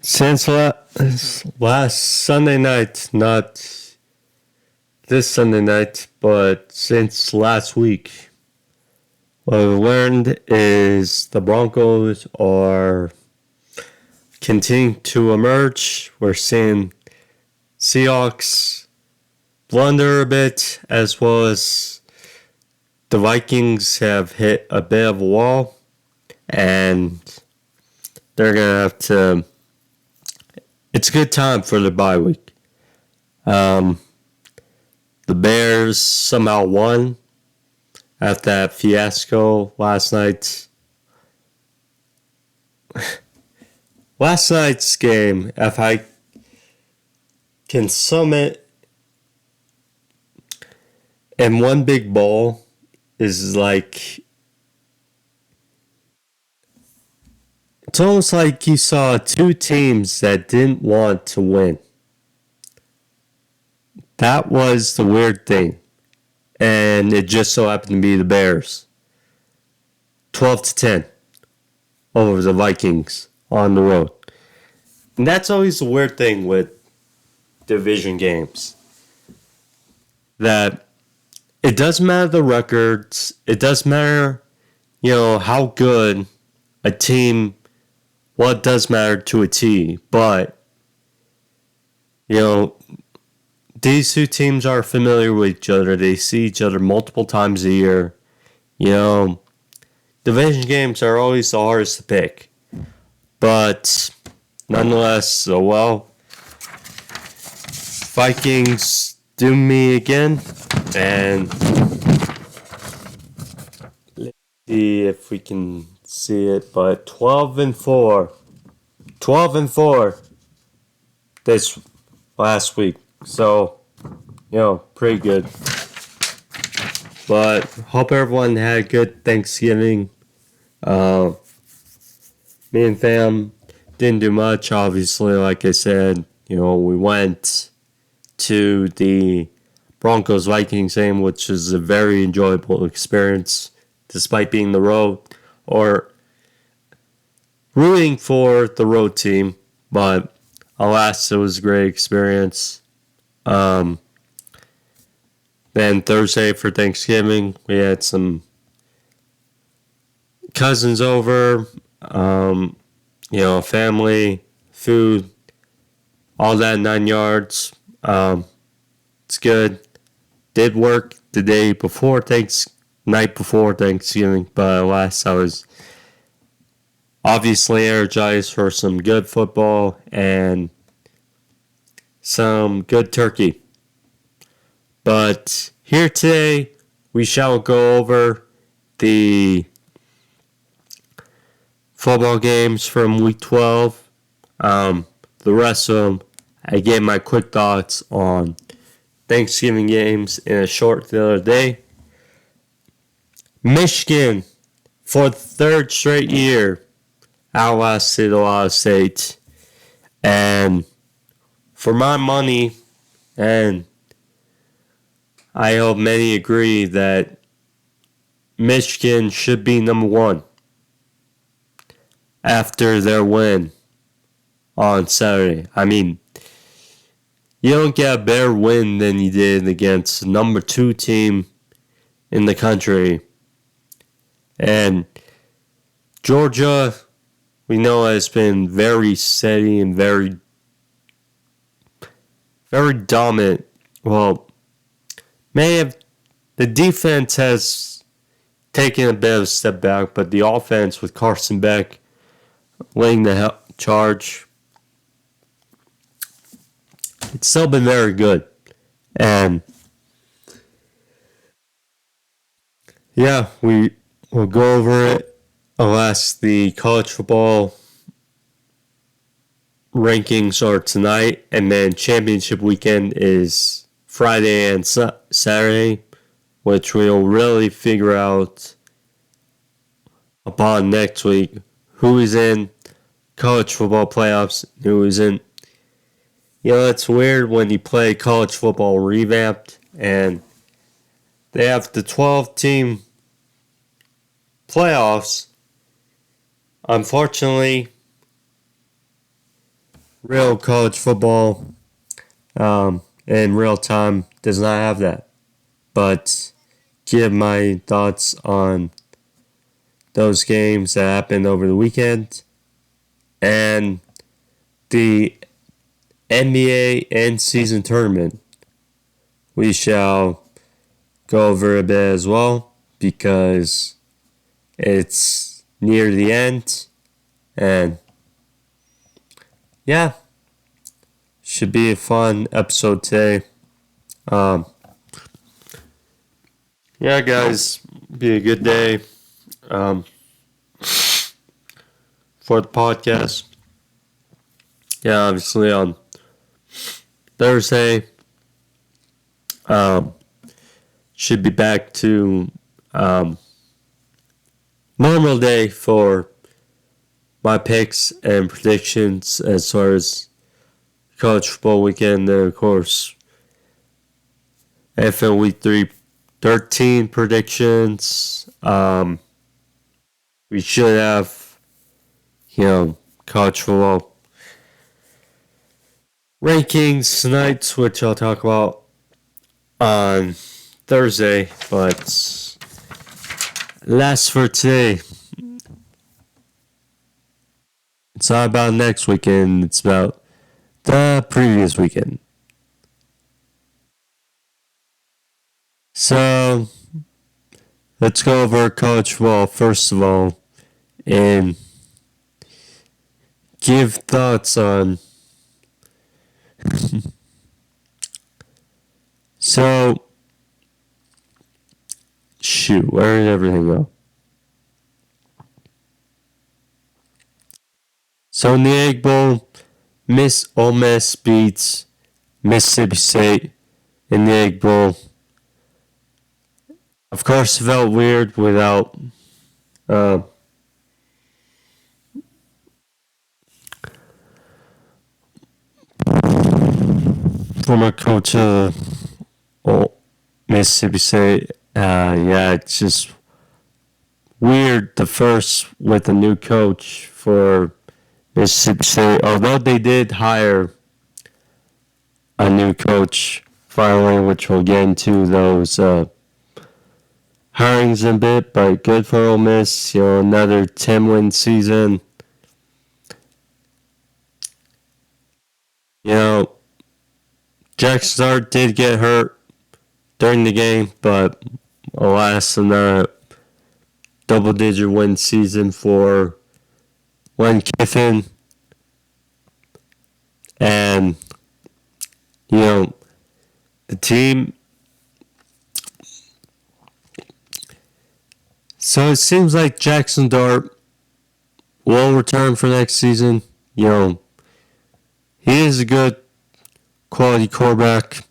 Since last Sunday night, not this Sunday night, but since last week, what we learned is the Broncos are continuing to emerge. We're seeing Seahawks blunder a bit, as well as the Vikings have hit a bit of a wall, and they're going to have to. It's a good time for the bye week. The Bears somehow won after that fiasco last night. Last night's game, if I can sum it in one big ball, is like it's almost like you saw two teams that didn't want to win. That was the weird thing. And it just so happened to be the Bears. 12-10 over the Vikings on the road. And that's always the weird thing with division games. That it doesn't matter the records. It doesn't matter, how good a team. Well, it does matter to a T. But, these two teams are familiar with each other. They see each other multiple times a year. Division games are always the hardest to pick. But nonetheless, Vikings do me again. And let's see if we can see it. But 12-4. 12-4 this last week. So, pretty good. But hope everyone had a good Thanksgiving. Me and fam didn't do much, obviously. Like I said, we went to the Broncos Vikings game, which is a very enjoyable experience, despite being the road or rooting for the road team. But alas, it was a great experience. Then Thursday for Thanksgiving, we had some cousins over, family, food, all that 9 yards. It's good. Did work the night before Thanksgiving, but alas, I was obviously energized for some good football and some good turkey. But here today, we shall go over the football games from Week 12. The rest of them, I gave my quick thoughts on Thanksgiving games in a short the other day. Michigan, for the third straight year, outlasted Ohio State. And for my money, and I hope many agree, that Michigan should be number one after their win on Saturday. I mean, you don't get a better win than you did against the number 2 team in the country. And Georgia, we know, has been very steady and very, very dominant. Well, the defense has taken a bit of a step back, but the offense with Carson Beck leading the charge, it's still been very good. And yeah, we will go over it. Alas, the college football rankings are tonight, and then championship weekend is Friday and Saturday, which we'll really figure out upon next week who is in college football playoffs, who isn't. It's weird when you play college football revamped and they have the 12-team playoffs. Unfortunately, real college football in real time does not have that. But give my thoughts on those games that happened over the weekend and the NBA end season tournament. We shall go over a bit as well because it's near the end and yeah, should be a fun episode today. Um, yeah, guys, be a good day for the podcast. Yeah, obviously on Thursday, should be back to normal day for my picks and predictions as far as college football weekend. And of course, NFL Week 13 predictions. We should have, college football rankings tonight, which I'll talk about on Thursday. But last for today, it's not about next weekend, it's about the previous weekend. So, let's go over college football first of all and give thoughts on. So, shoot, where did everything go? So, in the Egg Bowl, Ole Miss beats Mississippi State in the Egg Bowl. Of course, it felt weird without former coach of Mississippi State. Yeah, it's just weird the first with a new coach for Mississippi State. Although they did hire a new coach finally, which we'll get into those hirings in a bit, but good for Ole Miss. Another 10-win season. Jackson Dart did get hurt during the game, but alas, another double-digit win season for Lane Kiffin. And, the team. So it seems like Jackson Dart will return for next season. He is a good quality quarterback.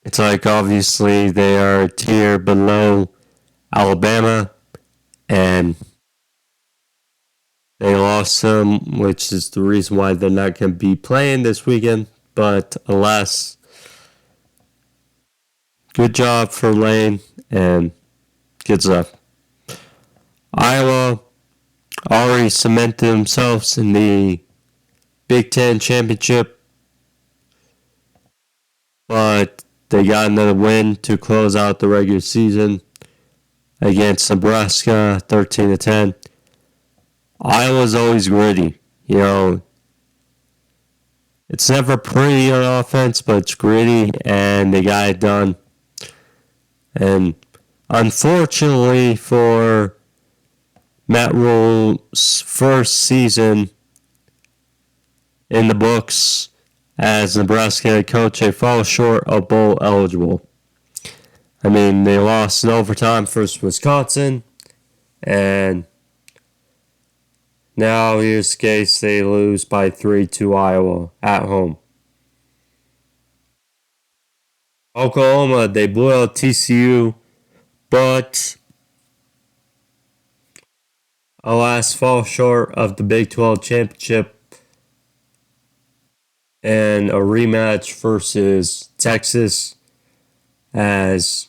It's like obviously they are a tier below Alabama, and they lost him, which is the reason why they're not going to be playing this weekend. But alas, good job for Lane and good stuff. Iowa already cemented themselves in the Big Ten championship, but they got another win to close out the regular season against Nebraska, 13-10. Iowa's always gritty. It's never pretty on offense, but it's gritty, and they got it done. And unfortunately for Matt Rule's first season in the books as Nebraska head coach, they fall short of bowl eligible. I mean, they lost in overtime versus Wisconsin, and now here's the case, they lose by 3 to Iowa at home. Oklahoma, they blew out TCU, but alas, fall short of the Big 12 championship and a rematch versus Texas as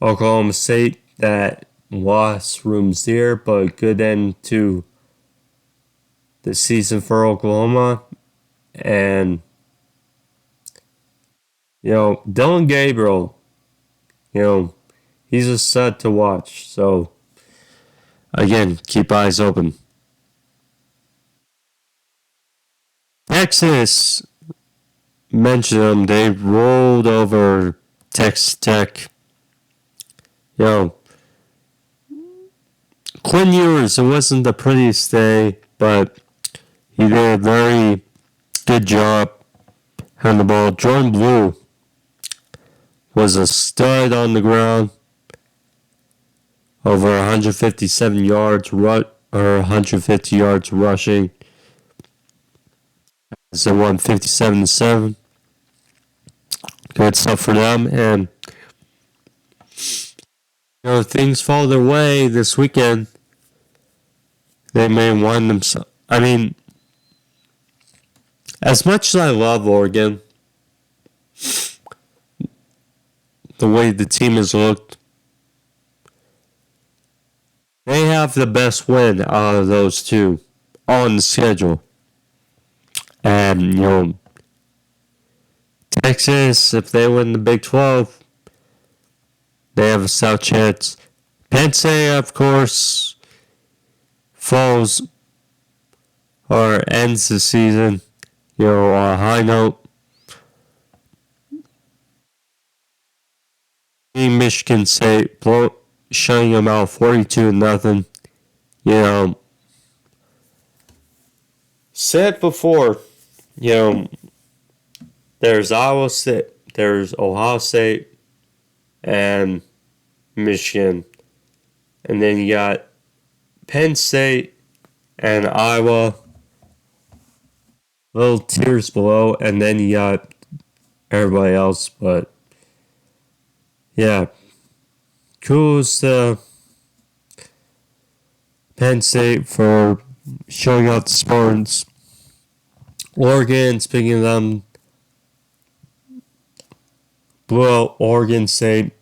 Oklahoma State that lost rooms there, but good end to the season for Oklahoma. And, Dylan Gabriel, he's a stud to watch. So, again, keep eyes open. Texas, mentioned them, they rolled over Texas Tech. Quinn Ewers, it wasn't the prettiest day, but he did a very good job on the ball. Jordan Blue was a stud on the ground. Over 157 yards, or 150 yards rushing. So won 57-7. Good stuff for them. And things fall their way this weekend. They may wind themselves. I mean, as much as I love Oregon, the way the team has looked, they have the best win out of those two on the schedule. And, Texas, if they win the Big 12, they have a stout chance. Penn State, of course, falls or ends the season, on a high note. Michigan State shutting them out 42-0. Said before, there's Iowa State, there's Ohio State, and Michigan. And then you got Penn State and Iowa, little tiers below, and then you got everybody else. But yeah, kudos to Penn State for showing out the Spartans. Oregon, speaking of them, blew out Oregon State,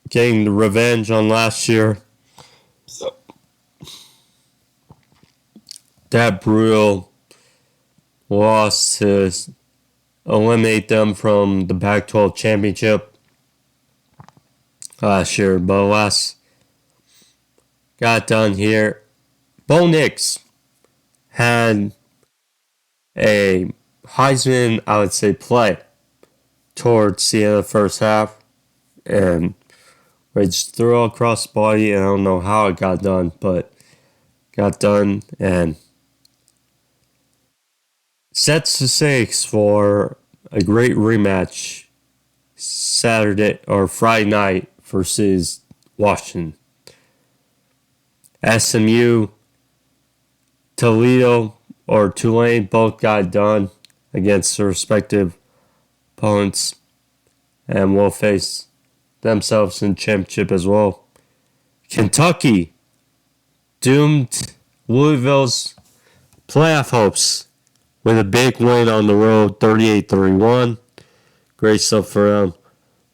getting the revenge on last year. That brutal loss to eliminate them from the Pac-12 championship last year. But alas, got done here. Bo Nix had a Heisman, I would say, play towards the end of the first half. And they just threw it across the body. And I don't know how it got done, but got done. And sets the stakes for a great rematch Saturday or Friday night versus Washington. SMU, Toledo, or Tulane both got done against their respective opponents and will face themselves in championship as well. Kentucky doomed Louisville's playoff hopes with a big win on the road, 38-31. Great stuff for them.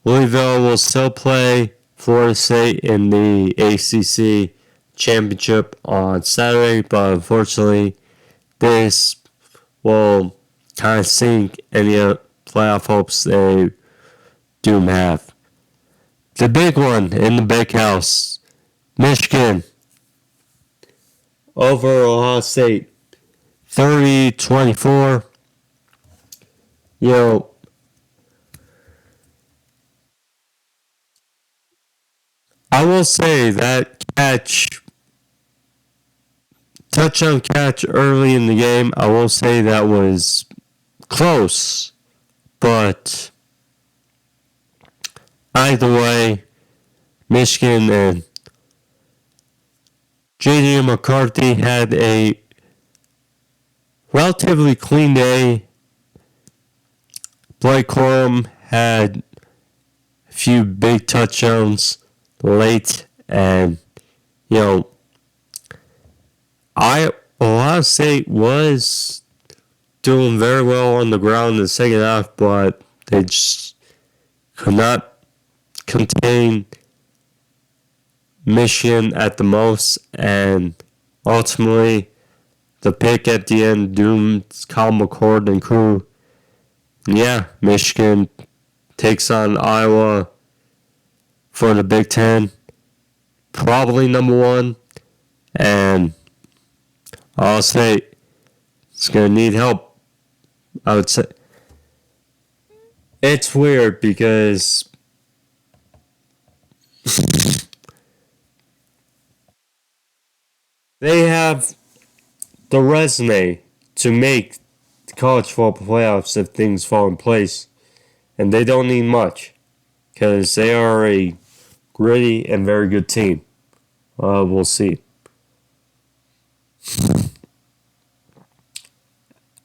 Louisville will still play Florida State in the ACC championship on Saturday, but unfortunately, this will kind of sink any playoff hopes they do have. The big one in the big house, Michigan over Ohio State, 30-24. I will say that touchdown catch early in the game, I will say that was close, but either way, Michigan and J.D. McCarthy had a relatively clean day. Blake Corum had a few big touchdowns late, and Ohio State was doing very well on the ground in the second half, but they just could not contain Michigan at the most, and ultimately the pick at the end doomed Kyle McCord and crew. And yeah, Michigan takes on Iowa for the Big Ten. Probably number one. And I'll say it's going to need help. I would say it's weird because they have the resume to make the college football playoffs if things fall in place. And they don't need much because they are a gritty and very good team. We'll see.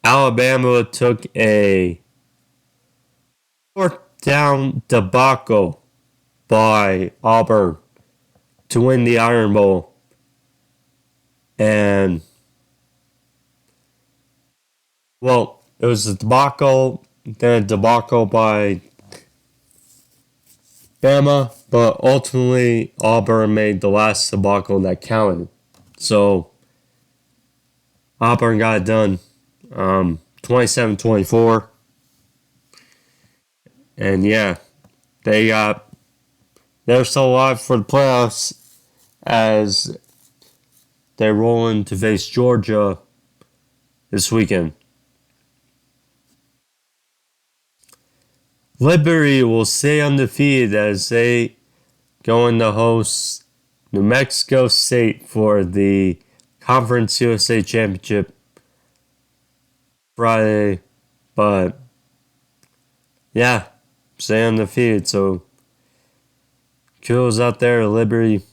Alabama took a fourth down debacle by Auburn to win the Iron Bowl. And, well, it was a debacle, then a debacle by Bama, but ultimately Auburn made the last debacle that counted. So, Auburn got it done 27-24. And yeah, they're still alive for the playoffs as they roll in to face Georgia this weekend. Liberty will stay undefeated as they go in to host New Mexico State for the Conference USA Championship Friday. But yeah, stay undefeated. So kudos out there to Liberty.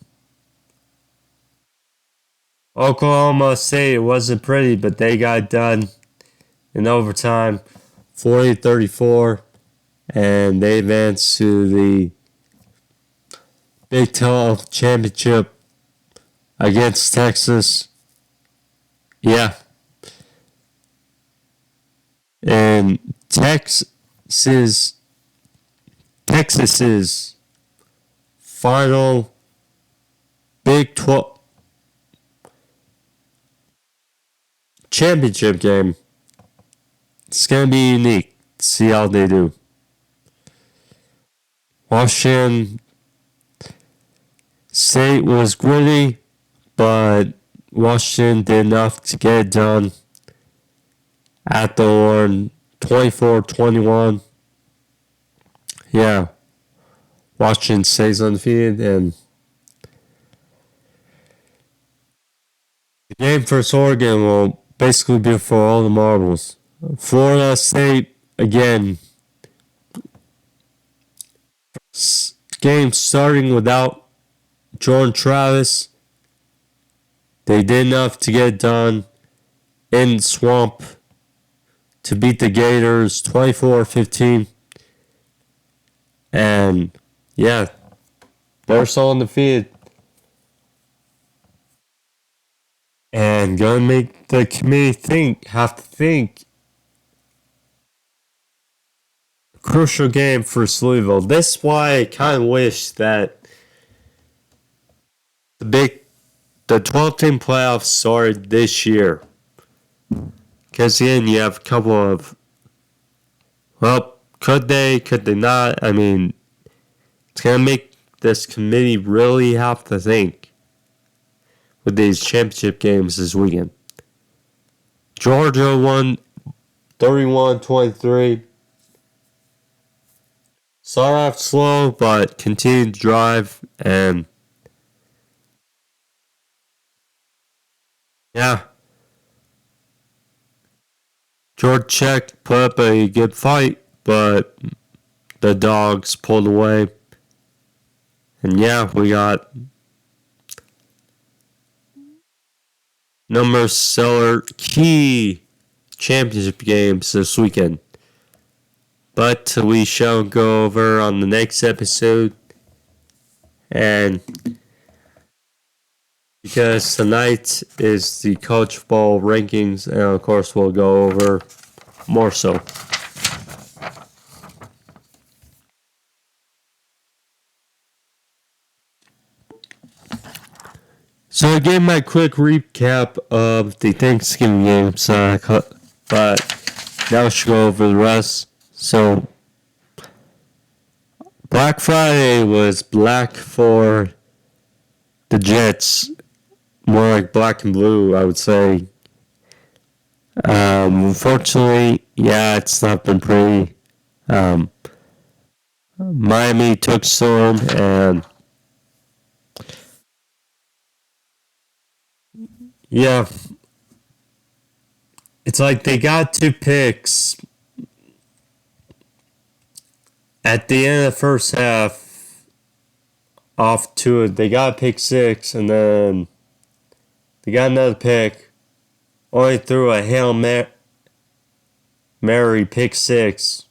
Oklahoma State, it wasn't pretty, but they got done in overtime, 40-34, and they advanced to the Big 12 Championship against Texas. Yeah. And Texas's final Big 12 championship game. It's going to be unique. See how they do. Washington State was gritty, but Washington did enough to get it done at the Horn, 24-21. Yeah, Washington stays undefeated, and the game versus Oregon will basically be for all the marbles. Florida State, again, game starting without Jordan Travis. They did enough to get it done in the swamp to beat the Gators 24-15. And yeah, they're still undefeated. And gonna make the committee have to think. Crucial game for Louisville. This is why I kind of wish that the 12-team playoffs started this year. Because again, you have a couple of, well, could they not? I mean, it's going to make this committee really have to think with these championship games this weekend. Georgia won 31-23. Started off slow, but continued to drive, and yeah, George Check put up a good fight, but the Dogs pulled away. And yeah, we got number seller key championship games this weekend. But we shall go over on the next episode. And because tonight is the college football rankings, and of course we'll go over more so. So I gave my quick recap of the Thanksgiving games, but now I should go over the rest. So Black Friday was black for the Jets, more like black and blue, I would say. Unfortunately, yeah, it's not been pretty. Miami took storm, and yeah, it's like they got 2 picks at the end of the first half off to it. They got pick 6, and then they got another pick. Only threw a Hail Mary pick 6,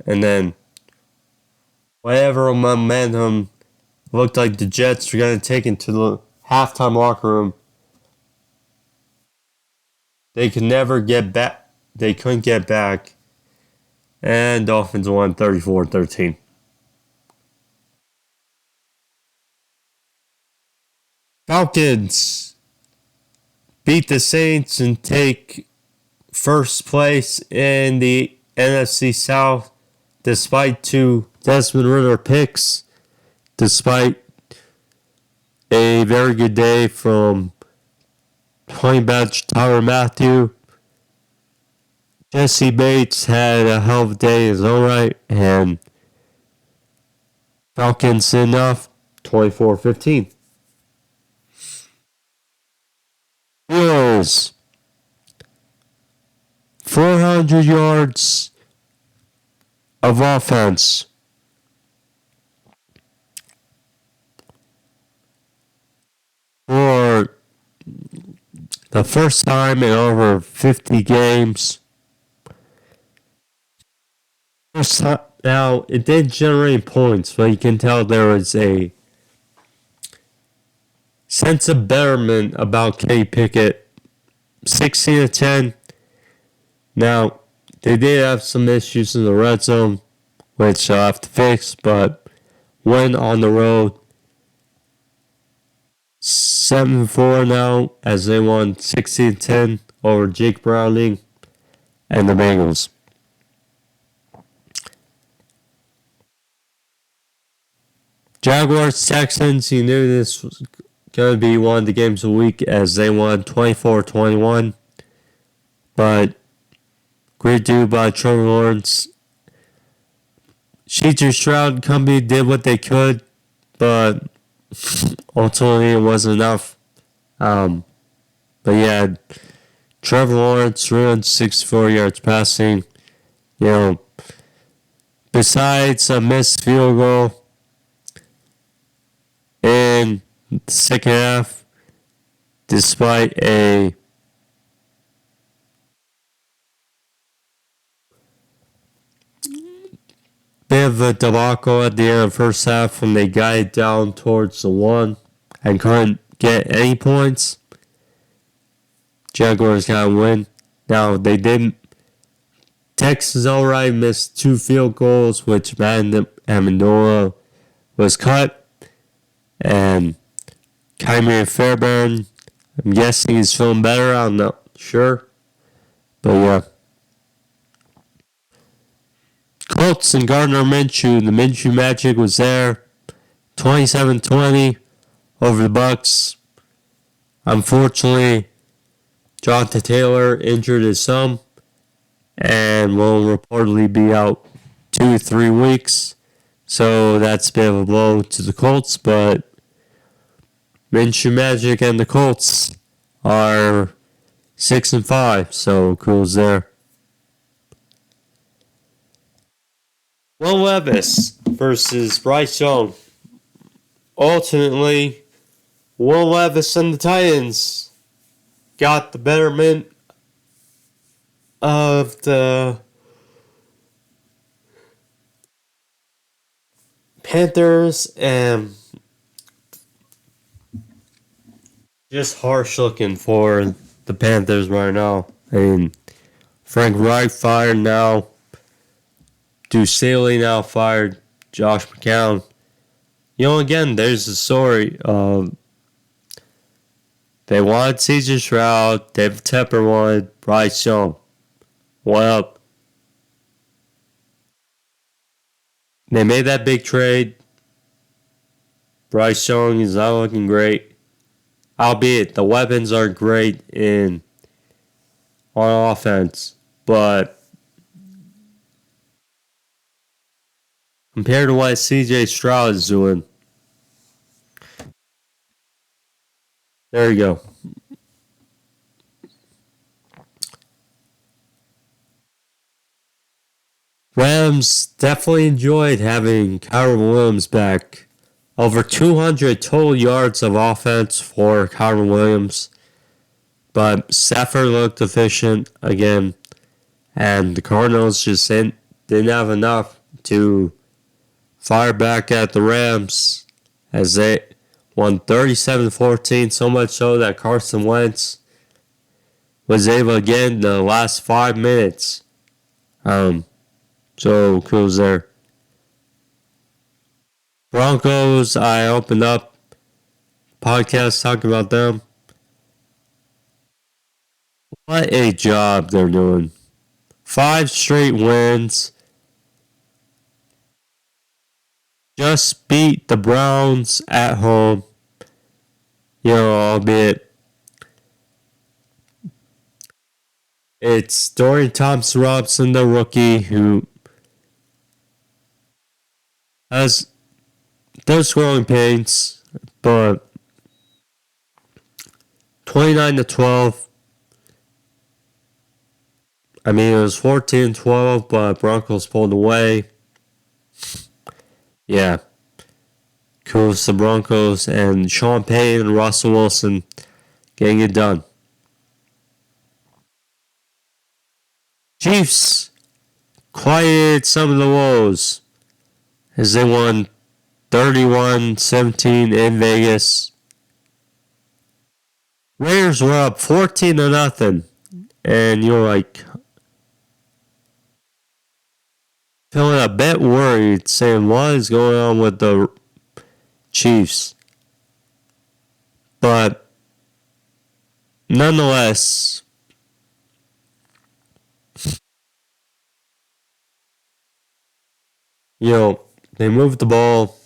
and then whatever momentum looked like the Jets were going to take into the halftime locker room, they could never get back. They couldn't get back, and Dolphins won 34-13. Falcons beat the Saints and take first place in the NFC South despite 2 Desmond Ridder picks, despite a very good day from Honey Badge Tyler Matthew. Jesse Bates had a hell of a day in his own right, and Falcons enough 24-15. Steelers 400 yards of offense. For the first time in over 50 games. Now, it did generate points, but you can tell there was a sense of betterment about Kenny Pickett. 16-10. Now, they did have some issues in the red zone, which I'll have to fix, but went on the road 7-4 now as they won 16-10 over Jake Browning and the Bengals. Jaguars Texans, you knew this was going to be one of the games of the week as they won 24-21. But great do by Trevor Lawrence. CJ Stroud and company did what they could, but ultimately it wasn't enough. But yeah, Trevor Lawrence 364 yards passing. You know, besides a missed field goal in the second half, despite a bit of a debacle at the end of the first half when they got it down towards the 1 and couldn't get any points, Jaguars got a win. Now, they didn't. Texas alright missed 2 field goals, which Amendola was cut. And Kyrie Fairbairn, I'm guessing he's feeling better. I'm not sure. But yeah. Colts and Gardner Minshew. The Minshew magic was there. 27-20 over the Bucks. Unfortunately, Jonathan Taylor injured his thumb and will reportedly be out 2 to 3 weeks. So that's a bit of a blow to the Colts, but Minshew Magic and the Colts are 6-5, so kudos there. Will Levis versus Bryce Young. Ultimately, Will Levis and the Titans got the betterment of the Panthers, and just harsh looking for the Panthers right now. I mean, Frank Reich fired now. Deuce Staley now fired. Josh McCown. You know, again, there's a story of They wanted CJ Stroud. David Tepper wanted Bryce Young. Well, they made that big trade. Bryce Young is not looking great. Albeit the weapons are great on offense. But compared to what CJ Stroud is doing, there you go. Rams definitely enjoyed having Kyren Williams back. Over 200 total yards of offense for Kyren Williams. But Stafford looked efficient again. And the Cardinals just didn't have enough to fire back at the Rams as they won 37-14. So much so that Carson Wentz was able to get in the last 5 minutes. So cool there. Broncos, I opened up podcast talking about them. What a job they're doing. 5 straight wins. Just beat the Browns at home. Albeit it's Dorian Thompson-Robinson, the rookie, who has those growing pains, but 29-12. I mean, it was 14-12, but Broncos pulled away. Yeah. Kudos to the Broncos and Sean Payton and Russell Wilson getting it done. Chiefs quieted some of the woes as they won 31-17 in Vegas. Raiders were up 14-0, and you're like feeling a bit worried, saying what is going on with the Chiefs. But nonetheless, they moved the ball.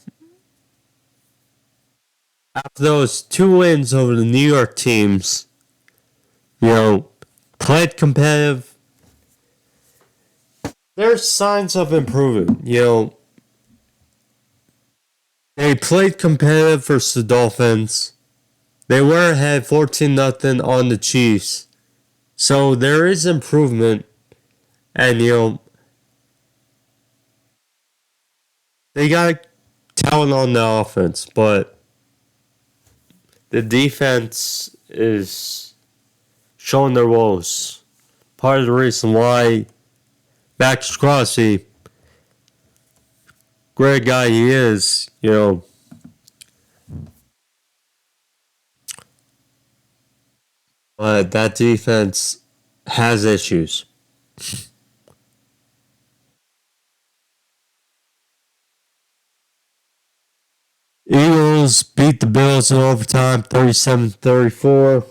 After those 2 wins over the New York teams, played competitive. There's signs of improvement. They played competitive versus the Dolphins. They were ahead 14-0 on the Chiefs. So there is improvement. And, they got talent on the offense, but the defense is showing their woes. Part of the reason why Max Crosby, great guy he is, but that defense has issues. Eagles beat the Bills in overtime 37-34.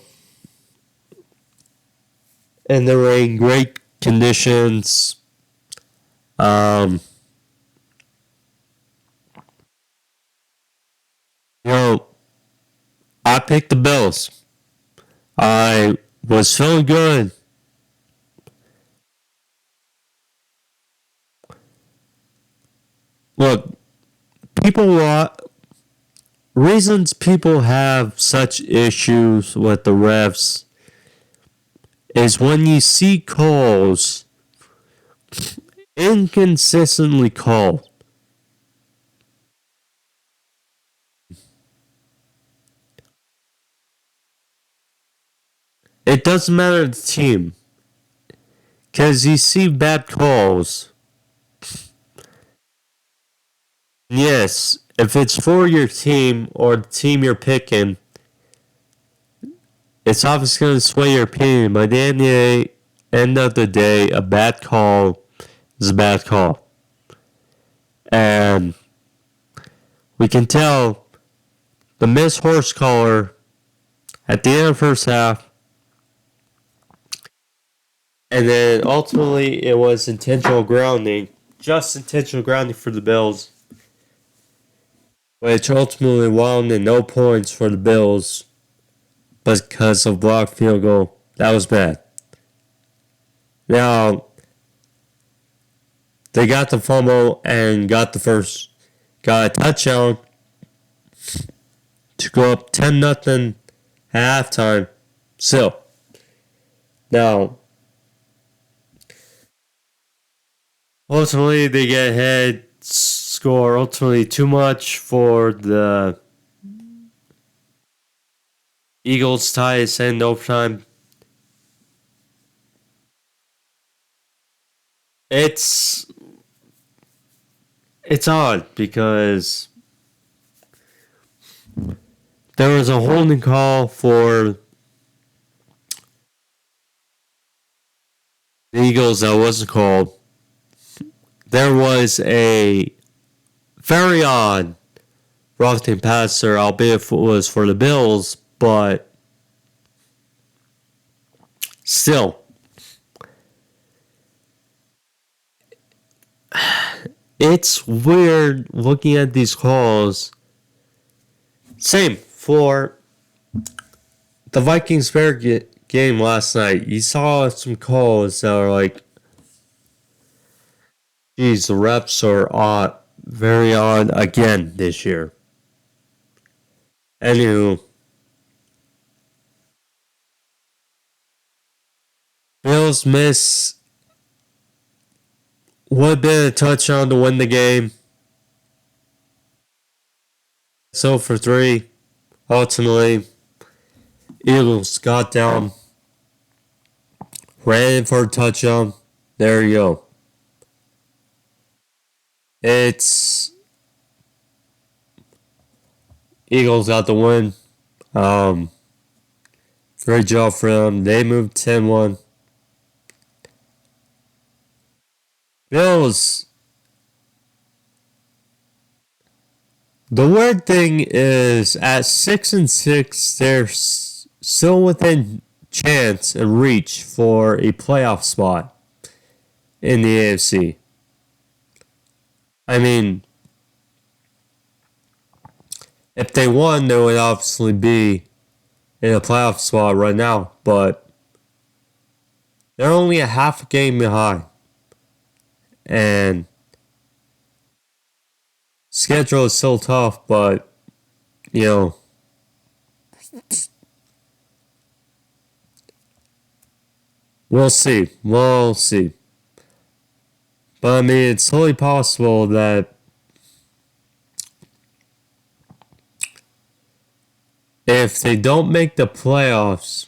And they were in great conditions. I picked the Bills. I was feeling good. Look, reasons people have such issues with the refs is when you see calls inconsistently called. It doesn't matter the team. Because you see bad calls. Yes, if it's for your team or the team you're picking, it's obviously going to sway your opinion. But at the end of the day, a bad call is a bad call. And we can tell the missed horse collar at the end of the first half. And then ultimately it was intentional grounding. Just intentional grounding for the Bills. Which ultimately wound in no points for the Bills because of blocked field goal. That was bad. Now, they got the fumble and got a touchdown to go up 10-0 at halftime. Still. Now, ultimately they get ahead, score ultimately too much for the Eagles tie us in overtime. It's odd because there was a holding call for the Eagles that wasn't called. There was a very odd roughing passer, albeit it was for the Bills, but still. It's weird looking at these calls. Same for the Vikings Bear game last night. You saw some calls that are like, geez, the refs are odd, very odd again this year. Anywho, Bills miss would have been a touchdown to win the game. So for 3, ultimately, Eagles got down, ran in for a touchdown. There you go. It's Eagles got the win. Great job for them. They moved 10-1. Bills. The weird thing is, at 6-6, they're still within chance and reach for a playoff spot in the AFC. I mean, if they won, they would obviously be in a playoff spot right now, but they're only a half a game behind. And schedule is still tough, but, you know, we'll see. We'll see. But, I mean, it's totally possible that if they don't make the playoffs,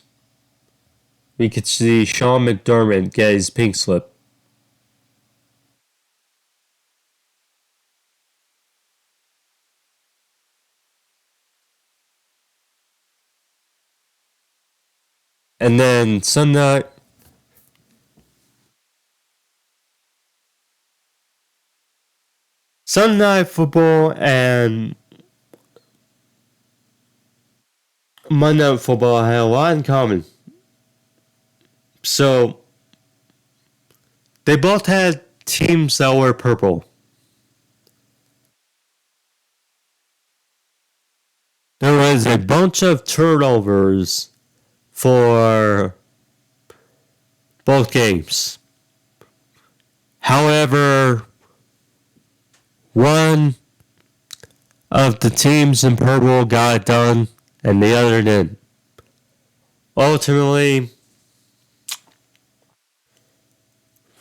we could see Sean McDermott get his pink slip. And then Sunday Night Football and Monday Night Football had a lot in common. So, they both had teams that were purple. There was a bunch of turnovers for both games. However, one of the teams in purple got it done and the other didn't. Ultimately,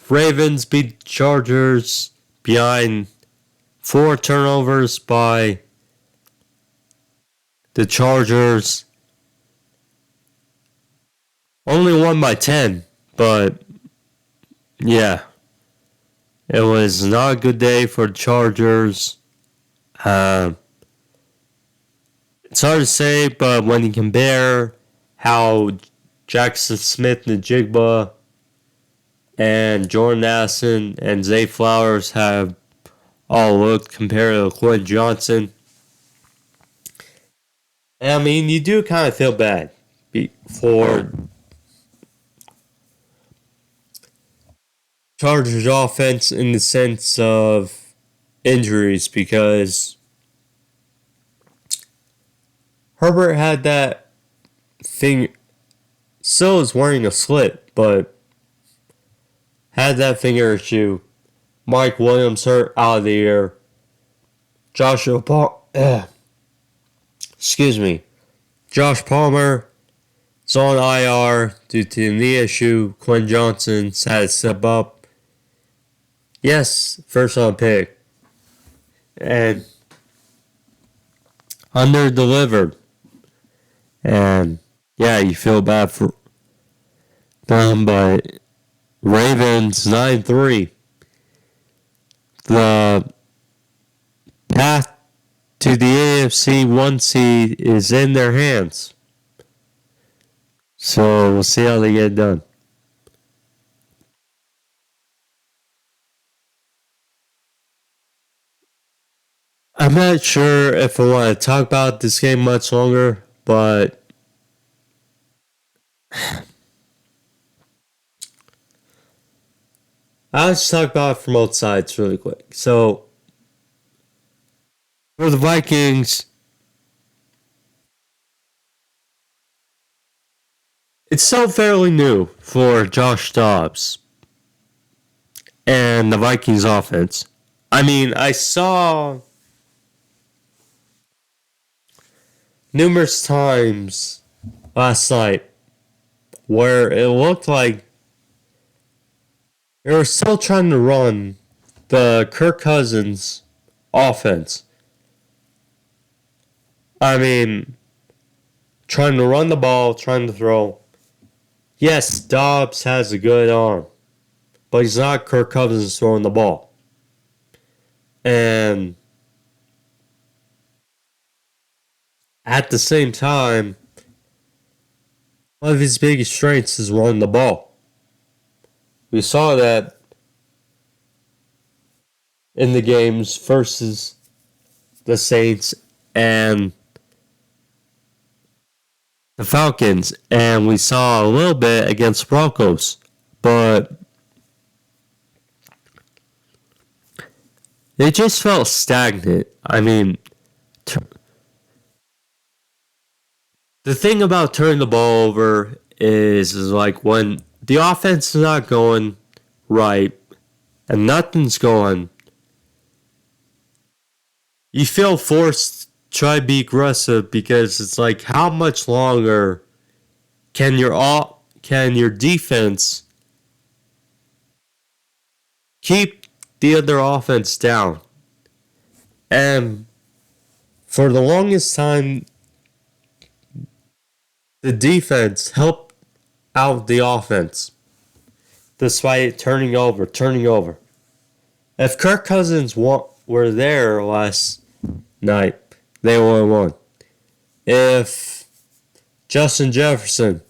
Ravens beat Chargers behind 4 turnovers by the Chargers. Only won by 10, but yeah. It was not a good day for the Chargers. It's hard to say, but when you compare how Jackson Smith-Njigba and Jordan Addison and Zay Flowers have all looked compared to Quentin Johnson, I mean, you do kind of feel bad for Chargers offense in the sense of injuries because Herbert had that finger, still is wearing a slit, but had that finger issue. Mike Williams hurt out of the year. Joshua Paul, excuse me, Josh Palmer is on IR due to the knee issue. Quinn Johnson's had to step up. Yes, first round pick. And under delivered. And yeah, you feel bad for them, but Ravens 9-3. The path to the AFC 1 seed is in their hands. So we'll see how they get it done. I'm not sure if I want to talk about this game much longer, but I'll just talk about it from both sides really quick. So, for the Vikings, it's still fairly new for Josh Dobbs and the Vikings offense. I mean, I saw numerous times last night where it looked like they were still trying to run the Kirk Cousins offense. I mean, trying to run the ball, trying to throw. Yes, Dobbs has a good arm, but he's not Kirk Cousins throwing the ball. And at the same time, one of his biggest strengths is running the ball. We saw that in the games versus the Saints and the Falcons, and we saw a little bit against Broncos, but it just felt stagnant. I mean, the thing about turning the ball over is like when the offense is not going right and nothing's going, you feel forced to try to be aggressive because it's like how much longer can your defense keep the other offense down? And for the longest time, the defense helped out the offense despite turning over. If Kirk Cousins were there last night, they would have won. If Justin Jefferson,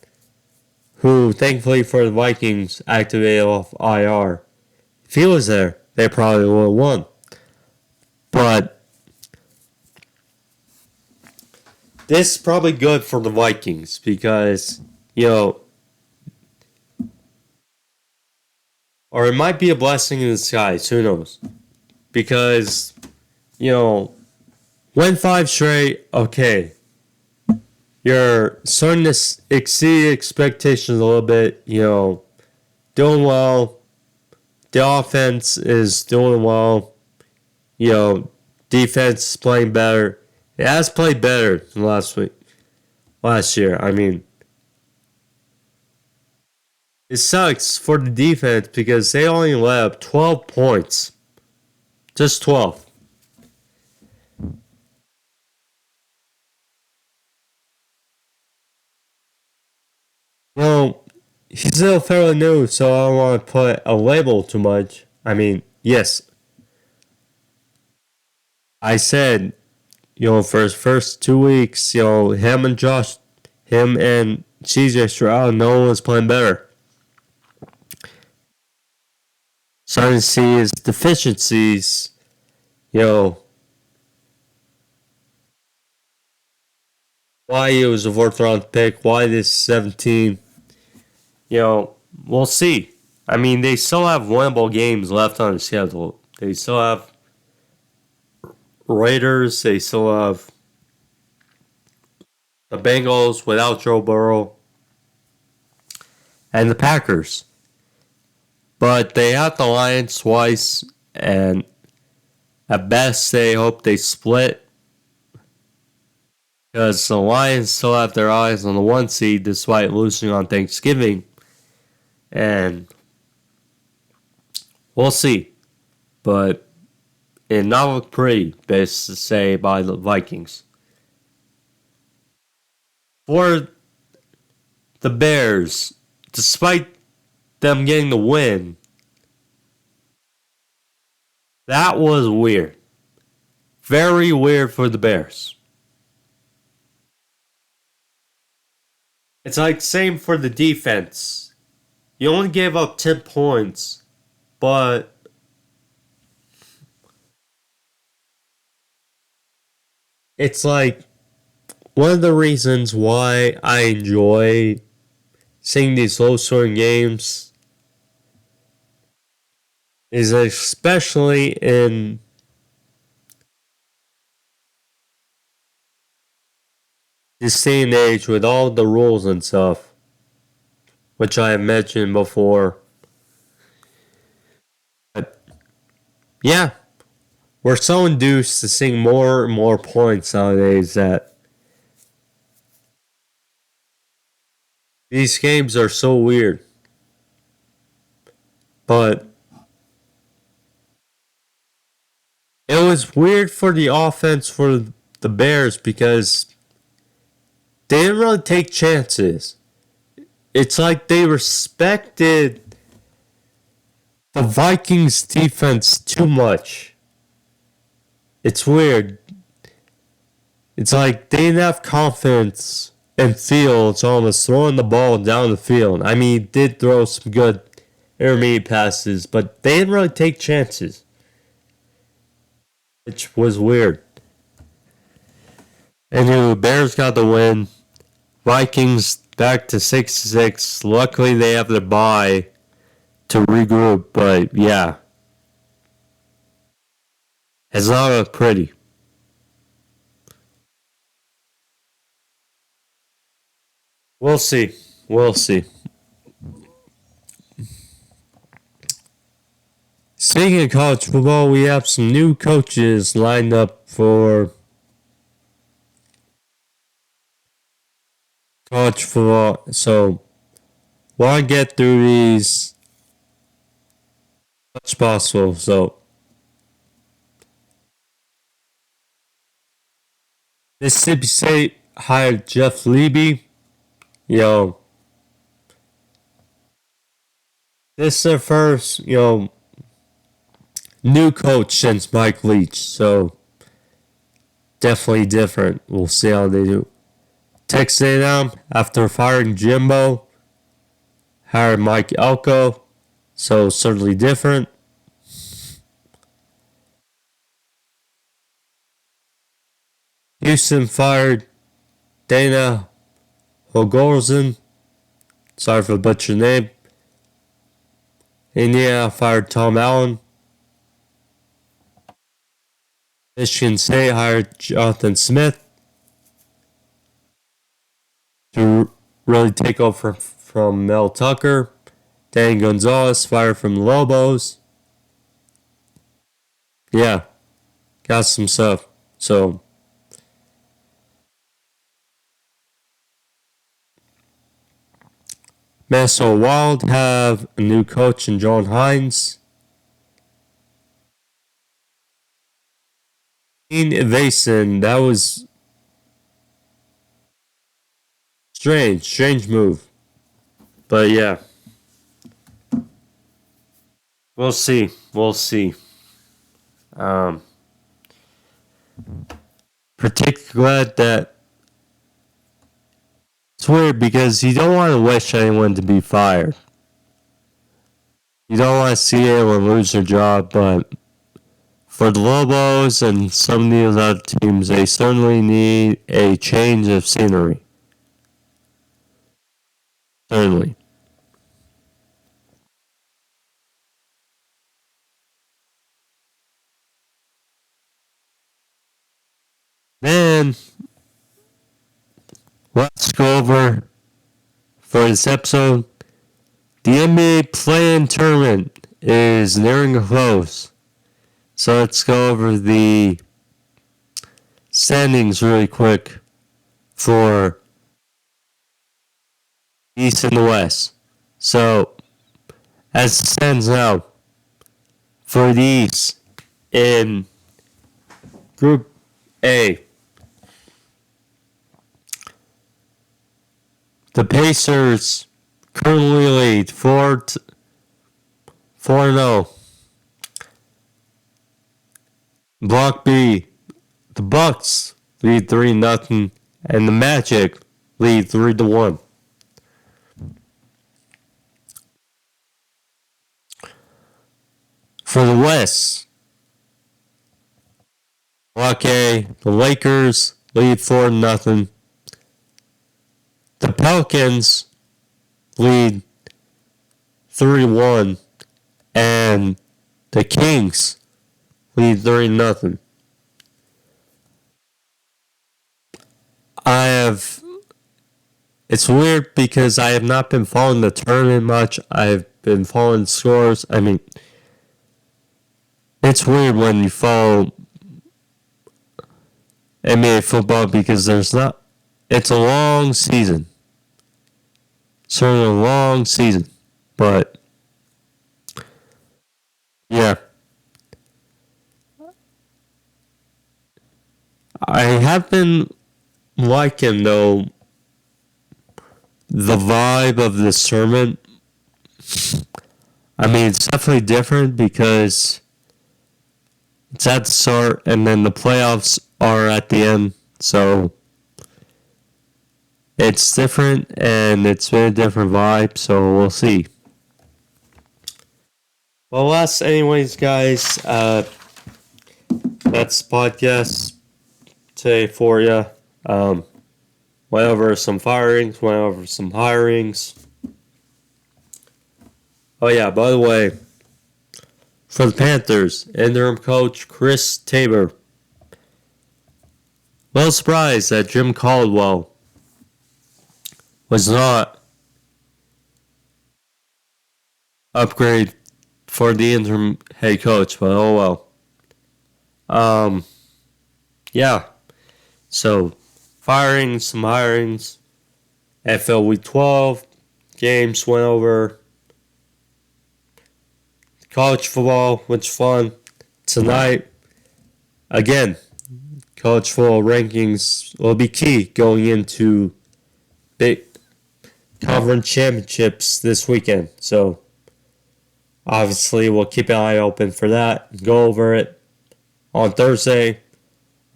who thankfully for the Vikings activated off IR, if he was there, they probably would have won. But this is probably good for the Vikings because, or it might be a blessing in disguise. Who knows? Because, win 5 straight, okay. You're starting to exceed expectations a little bit, doing well. The offense is doing well. Defense is playing better. It has played better than last year. I mean, it sucks for the defense because they only let up 12 points. Just 12. Well, he's still fairly new, so I don't want to put a label too much. I mean, yes. I said, for his first 2 weeks, him and CJ Stroud, no one was playing better. Starting to see his deficiencies, why it was a fourth round pick, why this 17. We'll see. I mean, they still have winnable games left on the schedule. They still have Raiders. They still have the Bengals without Joe Burrow and the Packers. But they have the Lions twice, and at best, they hope they split because the Lions still have their eyes on the 1 seed despite losing on Thanksgiving. And we'll see. But it not look pretty, best to say, by the Vikings. For the Bears, despite them getting the win, that was weird. Very weird for the Bears. It's like same for the defense. You only gave up 10 points, but it's like one of the reasons why I enjoy seeing these low scoring games is especially in this day and age with all the rules and stuff, which I have mentioned before. But yeah, we're so induced to seeing more and more points nowadays that these games are so weird. But it was weird for the offense for the Bears because they didn't really take chances. It's like they respected the Vikings defense too much. It's weird. It's like they didn't have confidence in Fields almost throwing the ball down the field. I mean, he did throw some good intermediate passes, but they didn't really take chances, which was weird. Anyway, Bears got the win. Vikings back to 6-6. Luckily, they have their bye to regroup, but yeah, it's not looked pretty. We'll see. We'll see. Speaking of college football, we have some new coaches lined up for college football. So, want to get through these as much as possible. So, Mississippi State hired Jeff Levy. This is their first, new coach since Mike Leach. So, definitely different. We'll see how they do. Texas A&M, after firing Jimbo, hired Mike Elko. So, certainly different. Houston fired Dana Holgorsen. Sorry for the butcher name. Indiana fired Tom Allen. Michigan State hired Jonathan Smith to really take over from Mel Tucker. Dan Gonzalez fired from the Lobos. Yeah, got some stuff. So, Minnesota Wild have a new coach in John Hines. Ian Evason, that was strange move. But yeah, we'll see. Particularly glad that it's weird because you don't want to wish anyone to be fired. You don't want to see anyone lose their job, but for the Lobos and some of these other teams, they certainly need a change of scenery. Certainly. Then, let's go over, for this episode, the NBA play-in tournament is nearing a close. So let's go over the standings really quick for East and the West. So, as it stands now, for the East, in Group A, the Pacers currently lead 4-0. Block B, the Bucks lead 3-0, and the Magic lead 3-1. For the West, Block A, the Lakers lead 4-0. The Pelicans lead 3-1, and the Kings lead 3-0. It's weird because I have not been following the tournament much. I've been following scores. I mean, it's weird when you follow NBA football because it's a long season. Certainly a long season. But, yeah. I have been liking, though, the vibe of this tournament. I mean, it's definitely different because it's at the start and then the playoffs are at the end. So it's different and it's been a different vibe. So we'll see. Well, anyways, guys, that's the podcast today for you. Went over some firings, went over some hirings. Oh yeah, by the way, for the Panthers, interim coach Chris Tabor. Little surprised that Jim Caldwell was not upgraded for the interim head coach, but oh well. Yeah. So, some hirings. NFL Week 12 games went over. College football, which fun. Tonight, again, college football rankings will be key going into big conference championships this weekend. So, obviously, we'll keep an eye open for that. Go over it on Thursday,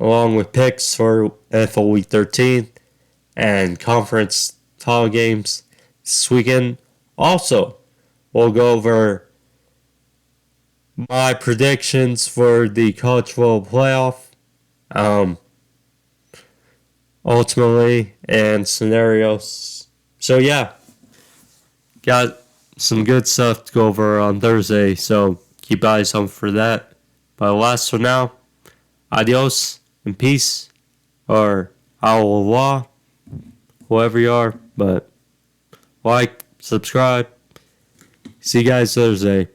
along with picks for NFL Week 13 and conference title games this weekend. Also, we'll go over my predictions for the college football playoff, ultimately, and scenarios. So yeah, got some good stuff to go over on Thursday, so keep eyes on for that. But last for now, adios and peace, or au revoir, whoever you are. But like, subscribe. See you guys Thursday.